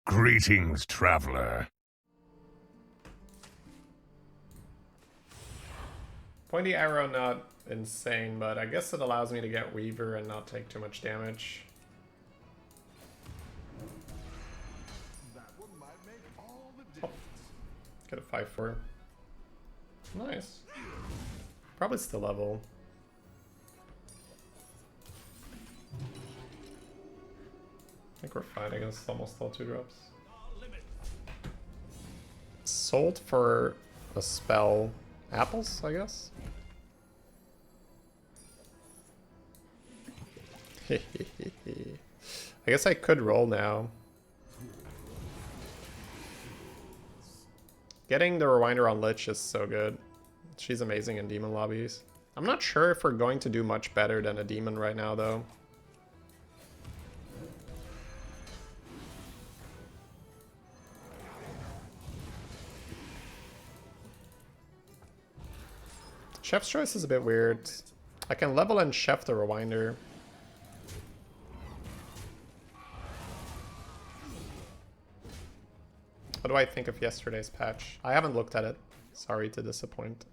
Greetings, traveler. Pointy arrow, not insane, but I guess it allows me to get Weaver and not take too much damage. Oh, get a 5-4. Nice. Probably still level. I think we're fine against almost all 2-drops. Sold for a spell. Apples, I guess? I guess I could roll now. Getting the Rewinder on Lich is so good. She's amazing in demon lobbies. I'm not sure if we're going to do much better than a demon right now, though. Chef's Choice is a bit weird. I can level and chef the Rewinder. What do I think of yesterday's patch? I haven't looked at it. Sorry to disappoint.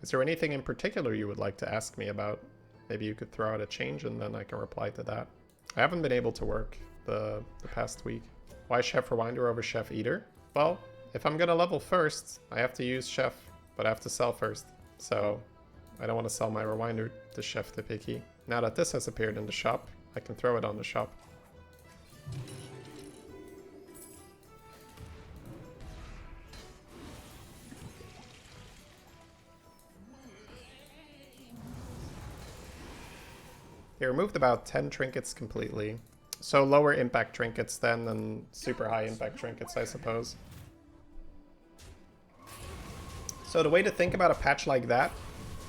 Is there anything in particular you would like to ask me about? Maybe you could throw out a change and then I can reply to that. I haven't been able to work the past week. Why Chef Rewinder over Chef Eater? Well, if I'm gonna level first, I have to use Chef, but I have to sell first. So I don't want to sell my Rewinder to Chef the Picky. Now that this has appeared in the shop, I can throw it on the shop. They removed about 10 trinkets completely. So lower impact trinkets then than super high impact trinkets, I suppose. So the way to think about a patch like that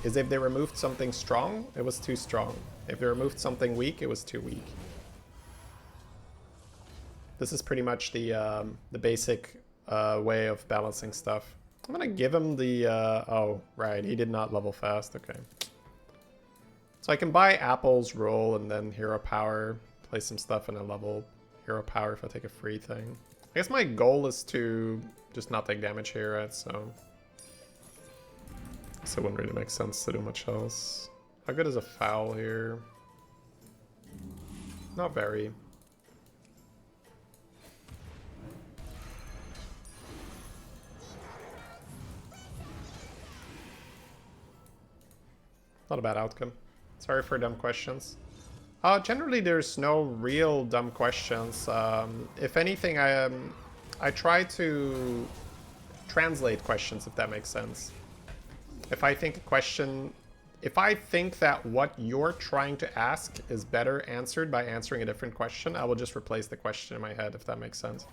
is if they removed something strong, it was too strong. If they removed something weak, it was too weak. This is pretty much the basic way of balancing stuff. I'm gonna give him the... oh, right, he did not level fast, okay. So I can buy apples, roll, and then hero power, play some stuff, and then level hero power if I take a free thing. I guess my goal is to just not take damage here, right? So it wouldn't really make sense to do much else. How good is a foul here? Not very. Not a bad outcome. Sorry for dumb questions. Generally, there's no real dumb questions. If anything, I try to translate questions, if that makes sense. If I think that what you're trying to ask is better answered by answering a different question, I will just replace the question in my head, if that makes sense.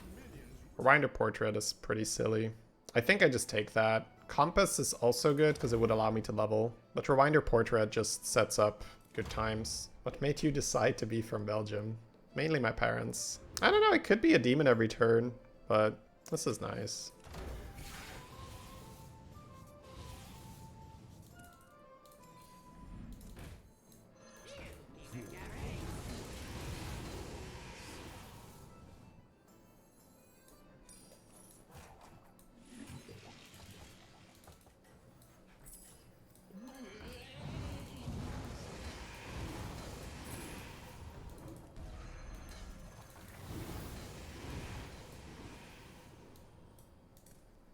Rewinder Portrait is pretty silly. I think I just take that. Compass is also good because it would allow me to level. But Rewinder Portrait just sets up good times. What made you decide to be from Belgium? Mainly my parents. I don't know, it could be a demon every turn, but this is nice.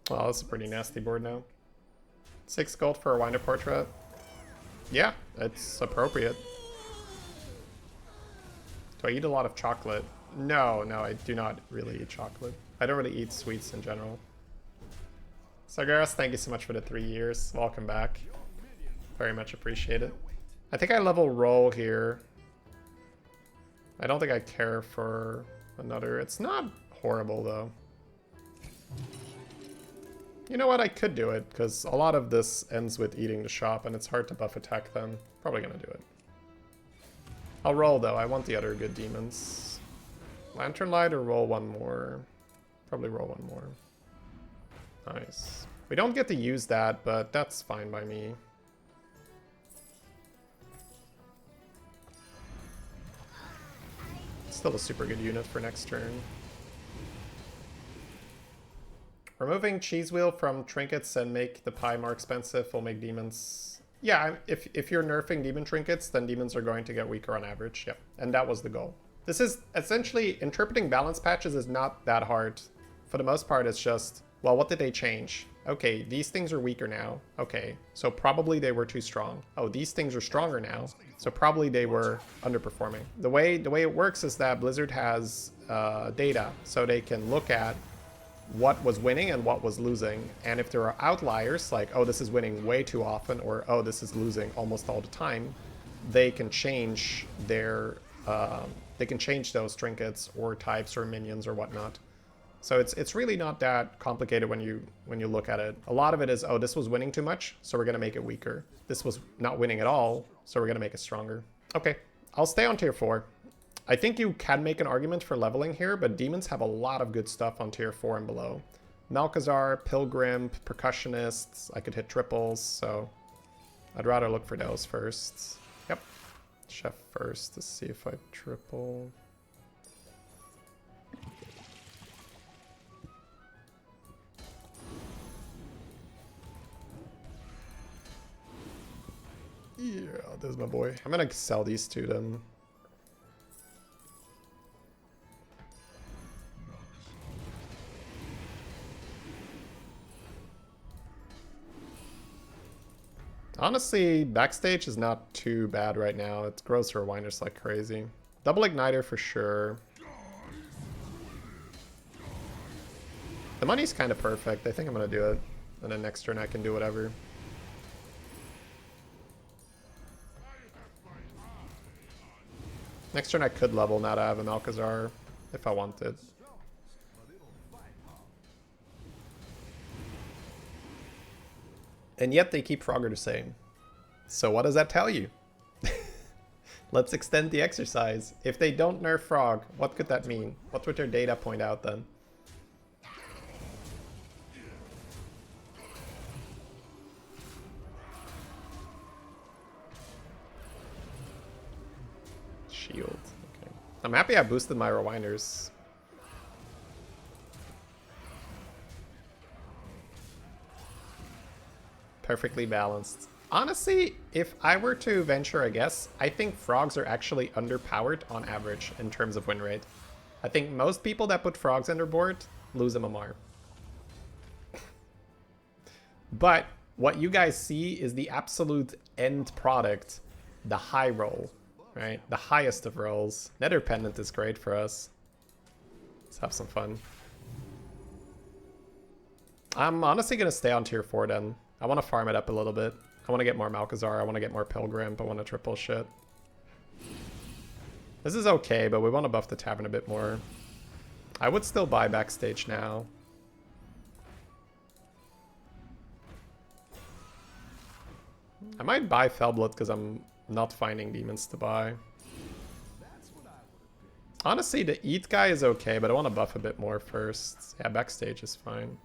Well, that's a pretty nasty board now. 6 gold for a Rewinder Portrait. Yeah, it's appropriate. Do I eat a lot of chocolate? No, I do not really eat chocolate. I don't really eat sweets in general. Sagaras, thank you so much for the 3 years. Welcome back. Very much appreciated. I think I level roll here. I don't think I care for another. It's not horrible, though. You know what, I could do it, because a lot of this ends with eating the shop, and it's hard to buff attack then. Probably gonna do it. I'll roll, though. I want the other good demons. Lantern Light or roll one more? Probably roll one more. Nice. We don't get to use that, but that's fine by me. Still a super good unit for next turn. Removing cheese wheel from trinkets and make the pie more expensive will make demons... Yeah, if you're nerfing demon trinkets, then demons are going to get weaker on average. Yep, and that was the goal. This is essentially, interpreting balance patches is not that hard. For the most part, it's just, well, what did they change? Okay, these things are weaker now. Okay, so probably they were too strong. Oh, these things are stronger now. So probably they were underperforming. The way it works is that Blizzard has data, so they can look at what was winning and what was losing. And if there are outliers, like, oh, this is winning way too often, or oh, this is losing almost all the time, they can change their, they can change those trinkets or types or minions or whatnot. So it's really not that complicated when you look at it. A lot of it is, oh, this was winning too much, so we're gonna make it weaker. This was not winning at all, so we're gonna make it stronger. Okay, I'll stay on tier 4. I think you can make an argument for leveling here, but demons have a lot of good stuff on tier 4 and below. Malchezaar, Pilgrim, Percussionists, I could hit triples, so I'd rather look for those first. Yep, Chef first to see if I triple. Yeah, there's my boy. I'm gonna sell these to them. Honestly, backstage is not too bad right now. It grows for winders like crazy. Double igniter for sure. The money's kind of perfect. I think I'm gonna do it. And then next turn I can do whatever. Next turn I could level now that I have a Malchezaar if I wanted. And yet they keep Frogger the same. So what does that tell you? Let's extend the exercise. If they don't nerf Frog, what could that mean? What would their data point out then? Shield. Okay. I'm happy I boosted my rewinders. Perfectly balanced. Honestly, if I were to venture a guess, I think frogs are actually underpowered on average in terms of win rate. I think most people that put frogs on their board lose MMR. But what you guys see is the absolute end product, the high roll, right? The highest of rolls. Nether Pendant is great for us. Let's have some fun. I'm honestly going to stay on tier 4 then. I want to farm it up a little bit. I want to get more Malchezaar. I want to get more Pilgrim. I want to triple shit. This is okay, but we want to buff the tavern a bit more. I would still buy backstage now. I might buy Fellblood because I'm not finding demons to buy. Honestly, the Eat guy is okay, but I want to buff a bit more first. Yeah, backstage is fine.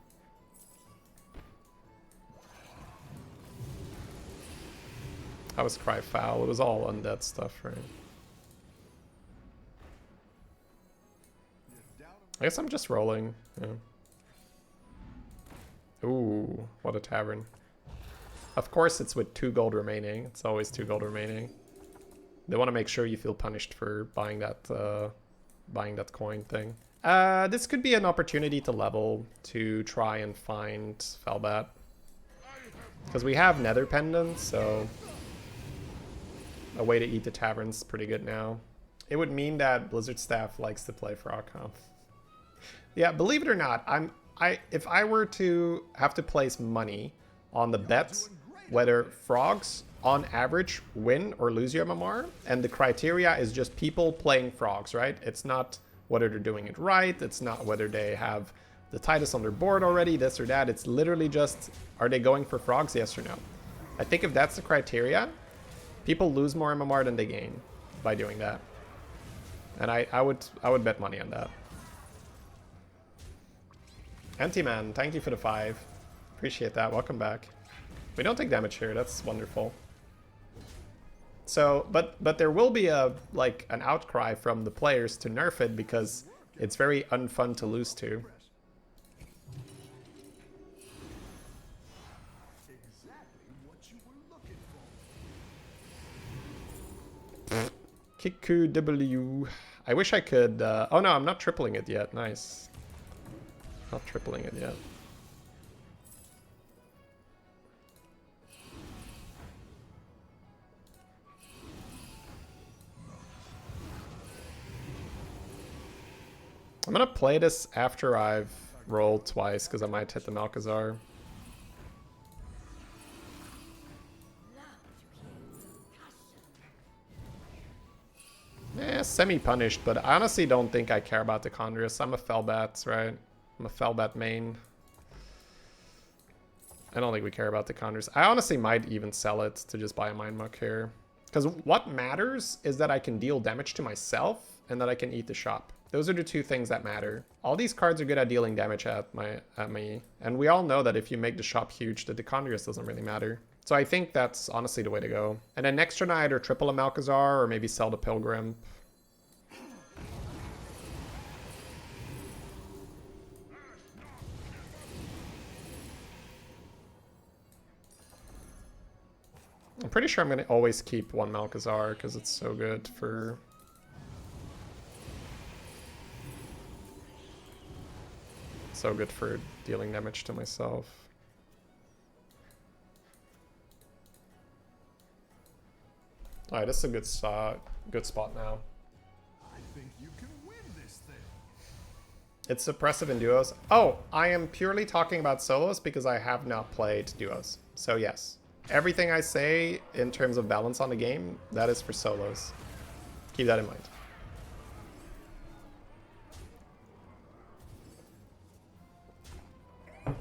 How was Cry Foul? It was all undead stuff, right? I guess I'm just rolling. Yeah. Ooh, what a tavern. Of course it's with 2 gold remaining. It's always 2 gold remaining. They want to make sure you feel punished for buying that coin thing. This could be an opportunity to level to try and find Felbat. Because we have Nether Pendant, so a way to eat the tavern's pretty good now. It would mean that Blizzard staff likes to play Frog Comp. Yeah, believe it or not, if I were to have to place money on the bets whether frogs on average win or lose your MMR, and the criteria is just people playing frogs, right? It's not whether they're doing it right, it's not whether they have the Titus on their board already, this or that. It's literally just, are they going for frogs, yes or no? I think if that's the criteria, people lose more MMR than they gain by doing that. And I would bet money on that. Anti-Man, thank you for the 5. Appreciate that. Welcome back. We don't take damage here. That's wonderful. So, but there will be an outcry from the players to nerf it because it's very unfun to lose to. Kiku W. I wish I could... oh no, I'm not tripling it yet. Nice. Not tripling it yet. I'm gonna play this after I've rolled twice because I might hit the Malkazar. Semi-punished, but I honestly don't think I care about the Chondrius. I'm a Felbat, right? I'm a Felbat main. I don't think we care about the Chondrius. I honestly might even sell it to just buy a Mind Muck here. Because what matters is that I can deal damage to myself and that I can eat the shop. Those are the two things that matter. All these cards are good at dealing damage at me. And we all know that if you make the shop huge, that the Chondrius doesn't really matter. So I think that's honestly the way to go. And then next turn I either triple a Malkazar or maybe sell the Pilgrim. I'm pretty sure I'm going to always keep one Malkazar because it's so good for... So good for dealing damage to myself. Alright, this is a good spot now. I think you can win this thing. It's suppressive in duos. Oh, I am purely talking about solos because I have not played duos. So yes. Everything I say in terms of balance on the game, that is for solos. Keep that in mind.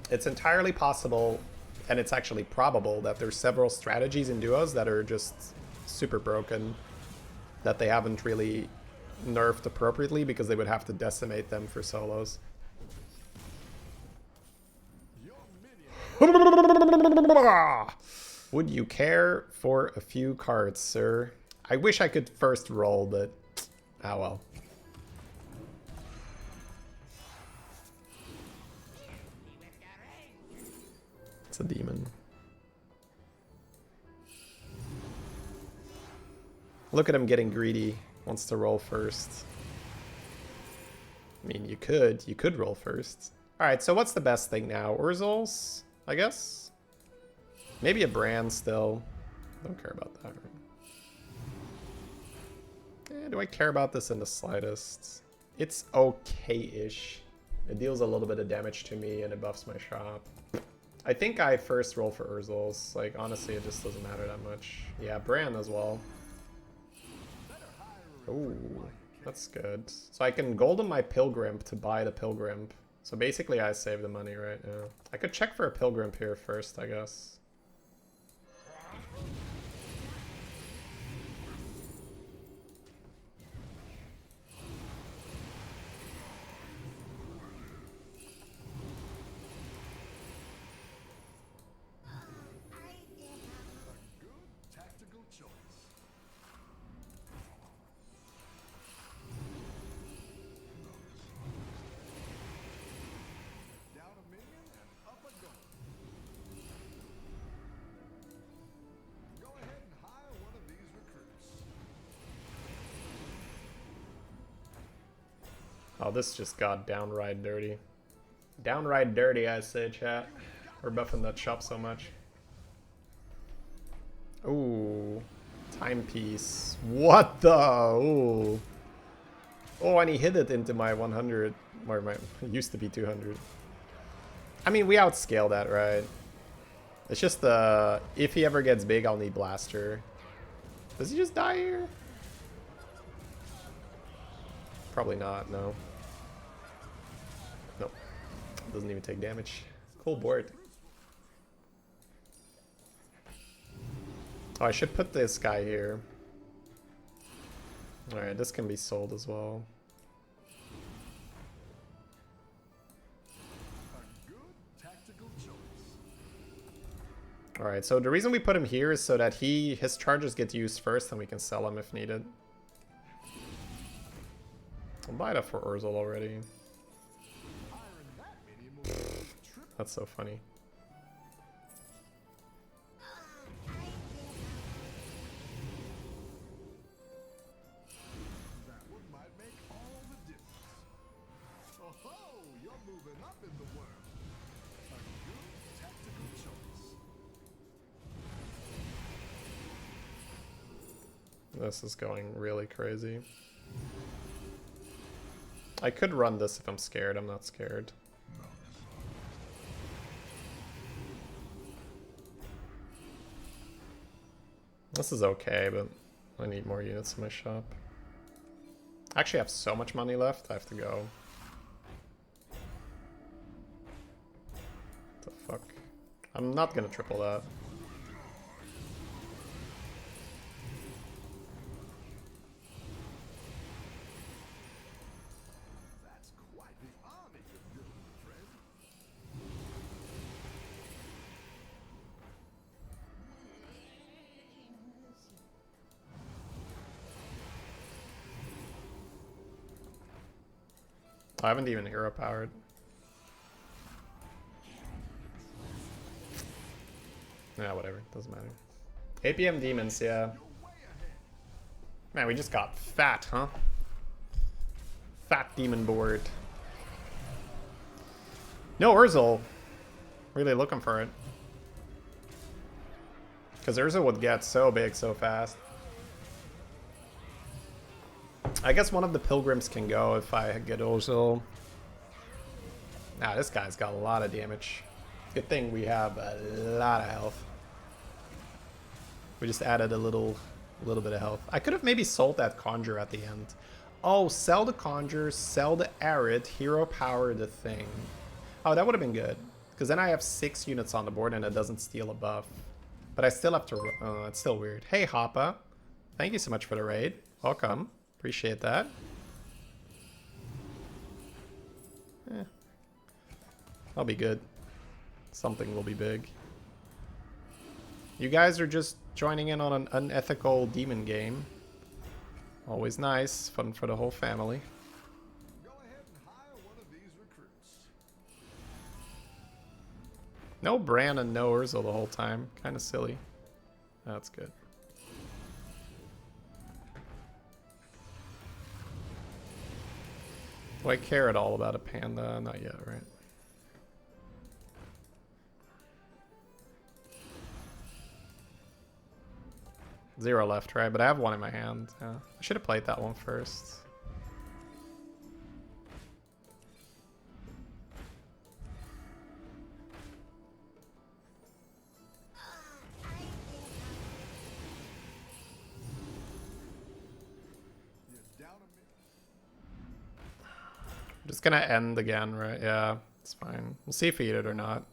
It's entirely possible, and it's actually probable, that there's several strategies in duos that are just super broken, that they haven't really nerfed appropriately because they would have to decimate them for solos. Would you care for a few cards, sir? I wish I could first roll, but ah well. It's a demon. Look at him getting greedy. Wants to roll first. I mean, you could roll first. Alright, so what's the best thing now? Urzul's, I guess? Maybe a Brann still. Don't care about that. Do I care about this in the slightest? It's okay-ish. It deals a little bit of damage to me and it buffs my shop. I think I first roll for Urzul's. Like, honestly, it just doesn't matter that much. Yeah, Brann as well. Ooh, that's good. So I can golden my Pilgrim to buy the Pilgrim. So basically I save the money, right? Yeah. I could check for a Pilgrim here first, I guess. Oh, this just got downright dirty. Downright dirty, I say, chat. We're buffing that shop so much. Ooh. Timepiece. What the? Ooh. Oh, and he hit it into my 100. Or my, it used to be 200. I mean, we outscale that, right? It's just if he ever gets big, I'll need Blaster. Does he just die here? Probably not, no. Nope. Doesn't even take damage. Cool board. Oh, I should put this guy here. Alright, this can be sold as well. Alright, so the reason we put him here is so that his charges get used first and we can sell him if needed. I'll buy that for Urzul already. That's so funny. ho! You're moving up in the world. A good tactical choice. This is going really crazy. I could run this if I'm scared. I'm not scared. This is okay, but I need more units in my shop. I actually have so much money left, I have to go. What the fuck? I'm not gonna triple that. That's quite the army you're building, friend. I haven't even hero powered. Yeah, whatever. Doesn't matter. 8 PM demons, yeah. Man, we just got fat, huh? Fat demon board. No Urzel. Really looking for it. Because Urzel would get so big so fast. I guess one of the pilgrims can go if I get Urzel. Nah, this guy's got a lot of damage. Good thing we have a lot of health. We just added a little bit of health. I could have maybe sold that Conjure at the end. Oh, sell the Conjure, sell the Arid, hero power the thing. Oh, that would have been good. Because then I have 6 units on the board and it doesn't steal a buff. But I still have to... it's still weird. Hey, Hoppa. Thank you so much for the raid. Welcome. Appreciate that. Eh. I'll be good. Something will be big. You guys are just joining in on an unethical demon game. Always nice. Fun for the whole family. Go ahead and hire one of these recruits. No Brann and no Urzel the whole time. Kind of silly. That's good. Do I care at all about a panda? Not yet, right? Zero left, right? But I have one in my hand. Yeah. I should have played that one first. I'm just gonna end again, right? Yeah, it's fine. We'll see if we eat it or not.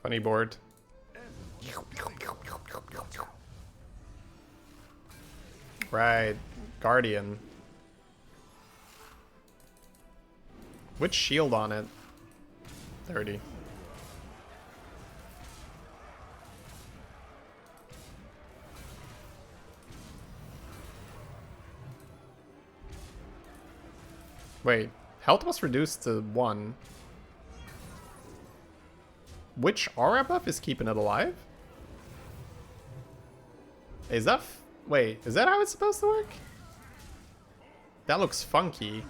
Funny board. Right, Guardian. Which shield on it? 30. Wait, health was reduced to 1. Which aura buff is keeping it alive? Is that... wait, is that how it's supposed to work? That looks funky.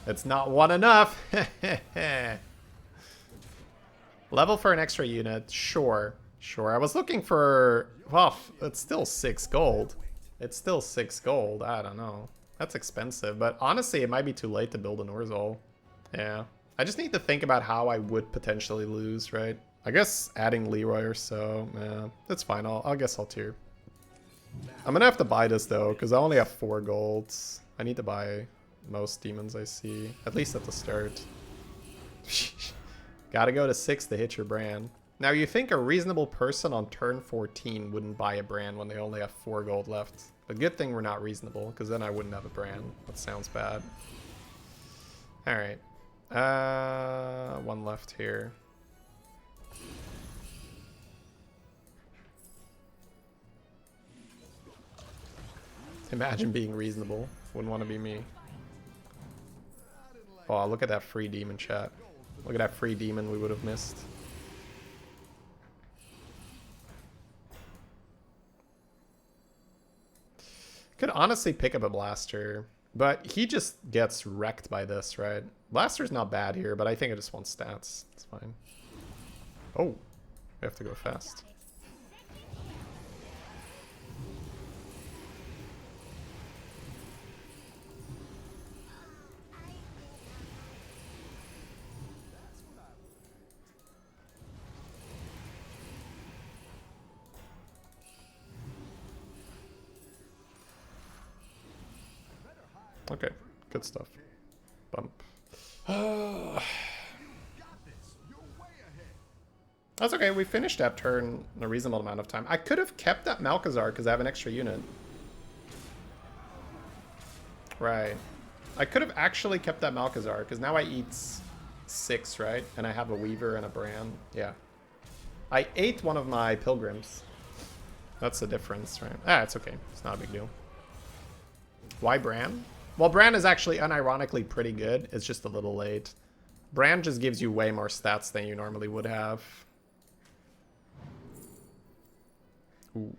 It's not 1 enough. Level for an extra unit. Sure. Sure. I was looking for... well, it's still 6 gold. It's still 6 gold. I don't know. That's expensive. But honestly, it might be too late to build an Urzel. Yeah. I just need to think about how I would potentially lose, right? I guess adding Leroy or so. Yeah, that's fine. I guess I'll tier. I'm gonna have to buy this though, because I only have 4 golds. I need to buy most demons I see, at least at the start. Gotta go to 6 to hit your Brann. Now you think a reasonable person on turn 14 wouldn't buy a Brann when they only have 4 gold left. A good thing we're not reasonable, because then I wouldn't have a Brann. That sounds bad. Alright. 1 left here. Imagine being reasonable. Wouldn't want to be me. Oh, look at that free demon, chat. Look at that free demon we would have missed. Could honestly pick up a Blaster, but he just gets wrecked by this, right? Blaster's not bad here, but I think I just want stats. It's fine. Oh, we have to go fast. Okay, good stuff. Bump. That's okay, we finished that turn in a reasonable amount of time. I could have kept that Malchezaar because I have an extra unit. Right. I could have actually kept that Malchezaar because now I eat 6, right? And I have a Weaver and a Brann. Yeah. I ate one of my Pilgrims. That's the difference, right? Ah, it's okay. It's not a big deal. Why Brann? Well, Brann is actually unironically pretty good. It's just a little late. Brann just gives you way more stats than you normally would have. Ooh,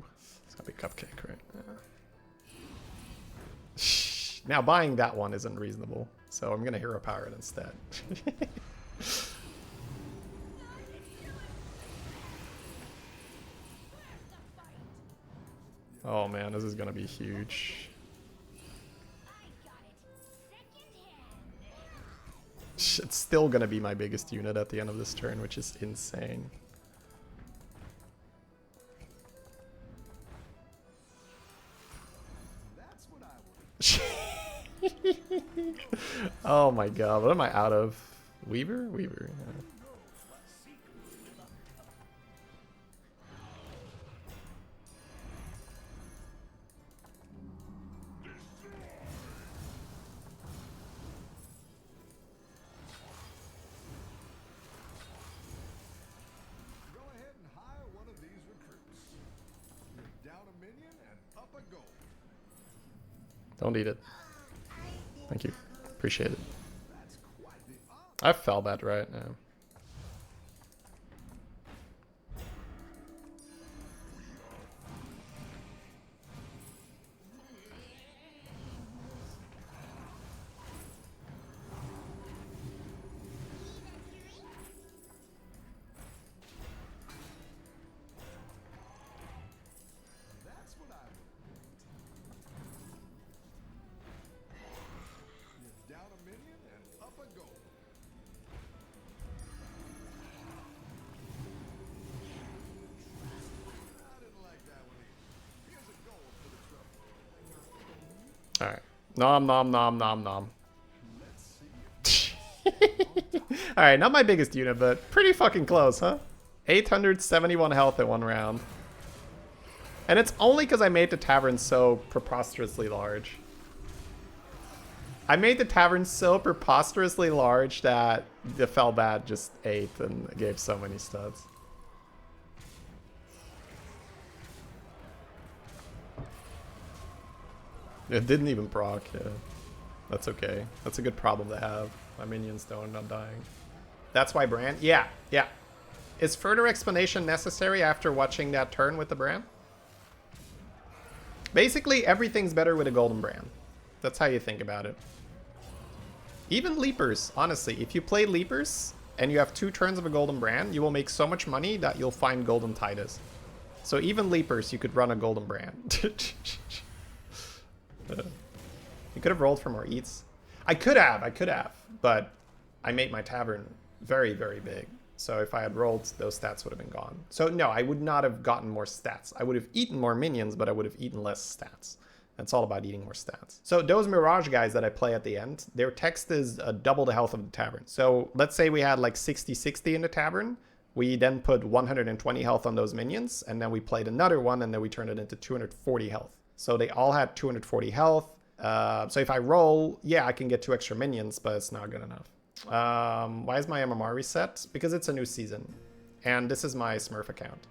it's gotta be Cupcake, right? Yeah. Now, buying that one isn't reasonable, so I'm gonna Hero Power it instead. Oh man, this is gonna be huge. It's still gonna be my biggest unit at the end of this turn, which is insane. Oh my god, what am I out of? Weaver? Weaver, yeah. Don't eat it. Thank you. Appreciate it. I fell bad, right? Yeah. Alright. Nom nom nom nom nom. Alright, not my biggest unit, but pretty fucking close, huh? 871 health in 1 round. And it's only because I made the tavern so preposterously large. I made the tavern so preposterously large that the Felbat just ate and gave so many studs. It didn't even proc, yeah. That's okay. That's a good problem to have. My minions don't end up dying. That's why Brann? Yeah, yeah. Is further explanation necessary after watching that turn with the Brann? Basically, everything's better with a golden Brann. That's how you think about it. Even Leapers, honestly. If you play Leapers and you have 2 turns of a golden Brann, you will make so much money that you'll find golden Titus. So even Leapers, you could run a golden Brann. You could have rolled for more eats. I could have, but I made my tavern very, very big. So if I had rolled, those stats would have been gone. So no, I would not have gotten more stats. I would have eaten more minions, but I would have eaten less stats. It's all about eating more stats. So those Mirage guys that I play at the end, their text is double the health of the tavern. So let's say we had like 60-60 in the tavern. We then put 120 health on those minions, and then we played another one, and then we turned it into 240 health. So they all had 240 health. So if I roll, yeah, I can get 2 extra minions, but it's not good enough. Why is my MMR reset? Because it's a new season, and this is my Smurf account.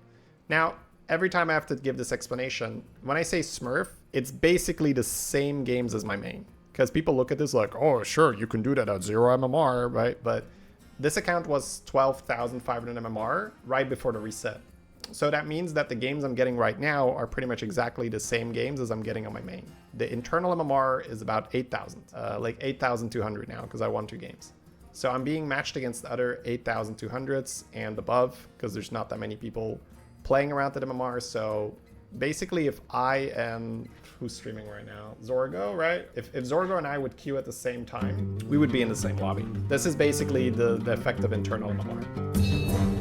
Now, every time I have to give this explanation, when I say Smurf, it's basically the same games as my main. Because people look at this like, oh, sure, you can do that at 0 MMR, right? But this account was 12,500 MMR right before the reset. So that means that the games I'm getting right now are pretty much exactly the same games as I'm getting on my main. The internal MMR is about 8,000, like 8,200 now, because I won 2 games. So I'm being matched against the other 8,200s and above, because there's not that many people playing around at MMR. So basically, if I am, who's streaming right now? Zorgo, right? If Zorgo and I would queue at the same time, we would be in the same lobby. This is basically the effect of internal MMR.